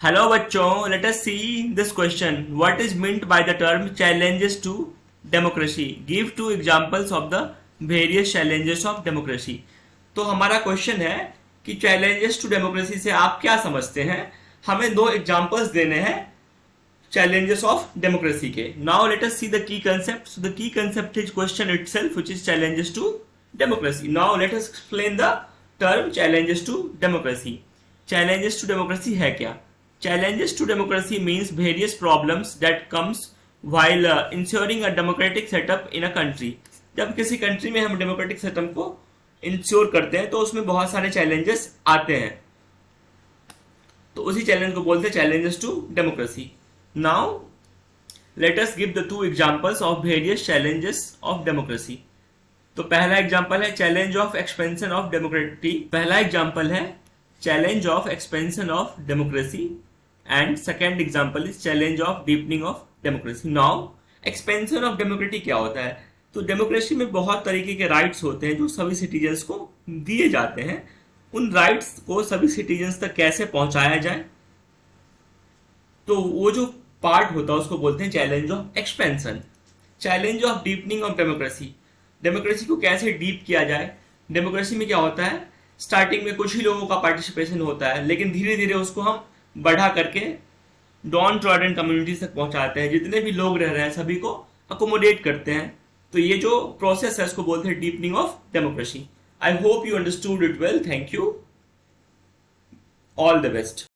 Hello बच्चों, let us see this question. What is meant by the term challenges to democracy? Give two examples of the various challenges of democracy. तो हमारा question है कि challenges to democracy से आप क्या समझते हैं. हमें दो एग्जांपल्स देने हैं challenges of democracy के. Now let us see the key concept. So the key concept is question itself, which is challenges to democracy. Now let us explain the term challenges to democracy. Challenges to democracy है क्या? Challenges to democracy means various problems that comes while ensuring a democratic setup in a country. जब किसी country में हम democratic setup को ensure करते हैं तो उसमें बहुत सारे चैलेंजेस आते हैं, तो उसी चैलेंज को बोलते हैं challenges to democracy. Now let us give the two examples of various challenges of democracy. तो पहला एग्जाम्पल है challenge of expansion of democracy. पहला एग्जाम्पल है challenge of expansion of democracy and second example is challenge of deepening of democracy. Now expansion of democracy क्या होता है? तो democracy में बहुत तरीके के राइट्स होते हैं जो सभी सिटीजन्स को दिए जाते हैं. उन राइट्स को सभी सिटीजन्स तक कैसे पहुंचाया जाए, तो वो जो पार्ट होता है उसको बोलते हैं challenge of expansion. Challenge of deepening of democracy, democracy को कैसे डीप किया जाए. डेमोक्रेसी में क्या होता है, स्टार्टिंग में कुछ ही लोगों का पार्टिसिपेशन होता है, लेकिन धीरे धीरे उसको हम बढ़ा करके डॉन ट्रॉडन कम्युनिटीज तक पहुंचाते हैं. जितने भी लोग रह रहे हैं सभी को अकोमोडेट करते हैं. तो ये जो प्रोसेस है उसको बोलते हैं deepening of democracy. I hope you understood it well. Thank you. All the best.